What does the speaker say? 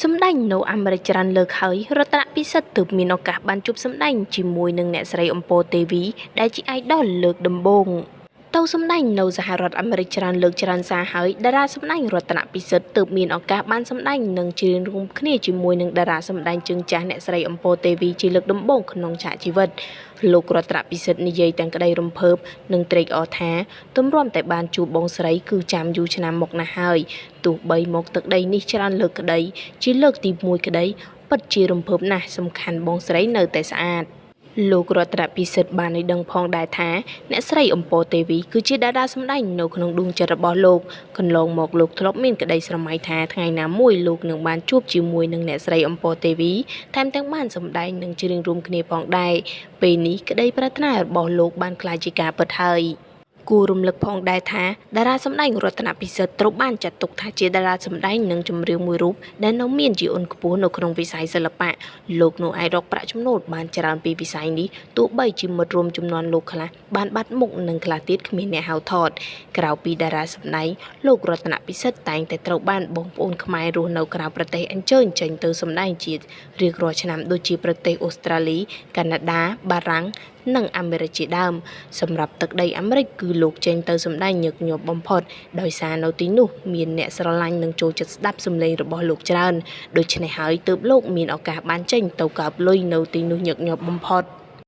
សម្ដែងនៅអាមេរិកច្រើនលើកហើយរដ្ឋាភិបាលទើបមានឱកាសបានជួបសម្ដែងជាមួយនឹងអ្នកស្រីអំពរទេវីដែលជា idol លើកដំបូងទៅសម្ដែងនៅសហរដ្ឋអាមេរិកច្រើនលើកច្រើនសារហើយតារាសម្ដែងរដ្ឋាភិបាលទើបមានឱកាសបានសម្ដែងនឹងច្រៀងរួមគ្នាជាមួយនឹងតារាសម្ដែងជើងចាស់អ្នកស្រីអំពរទេវីជាលើកដំបូងក្នុងឆាកជីវិតលោករដ្ឋាភិបាលនិយាយទាំងក្តីរំភើបនិងត្រេកអរថាទម្រាំតែបានជួបបងស្រីគឺចាំយូរឆ្នាំមកណាស់ហើយទោះបីមកទឹកដីនេះច្រើនលើកក្តីជាលើកទី1ក្តីពិតជារំភើបណាស់សំខាន់បងស្រីនៅតែស្អាតលោករដ្ឋាភិបាលបានឲ្យដឹងផងដែរថាអ្នកស្រីអំពរទេវីគឺជាតារាសម្ដែងនៅក្នុងដួងចិត្តរបស់លោកកន្លងមកលោកធ្លាប់មានក្តីស្រមៃថាថ្ងៃណាមួយលោកនឹងបានជួបជាមួយនឹងអ្នកស្រីអំពរទេវីថែមទាំងបានសម្ដែងនឹងច្រៀងរួមគ្នាផងដែរពេលនេះក្តីប្រាថ្នារបស់លោកបានក្លាយជាការពិតហើយគួររំលឹកផងដែរថាតារាសម្ដែងរដ្ឋាភិបាលត្រូវបានចាត់ទុកថាជាតារាសម្ដែងនិងចម្រៀងមួយរូបដែលនៅមានជាអ៊ុនខ្ពស់នៅក្នុងវិស័យសិល្បៈលោកនៅអាចរកប្រាក់ចំណូលបានច្រើនពីវិស័យនេះទោះបីជាមិត្តរួមចំនួនលោកខ្លះបានបាត់មុខនិងខ្លះទៀតគ្មានអ្នកហៅថតក្រៅពីតារាសម្ដែងលោករតនពិសិដ្ឋតែងតែត្រូវបានបងប្អូនខ្មែររស់នៅក្រៅប្រទេសអញ្ជើញចេញទៅសម្ដែងជារៀងរាល់ឆ្នាំដូចជាប្រទេសអូស្ត្រាលីកាណាដាបារាំងនិងអាមេរិកជាដើមសម្រាប់ទឹកដីអាមេរិកគឺលោកចេញទៅសម្ដែងញឹកញាប់បំផុតដោយសារនៅទីនោះមានអ្នកស្រឡាញ់និងចូលចិត្តស្ដាប់សម្លេងរបស់លោកច្រើនដូច្នេះហើយទើបលោកមានឱកាសបានចេញទៅកើបលុយនៅទីនោះញឹកញាប់បំផុត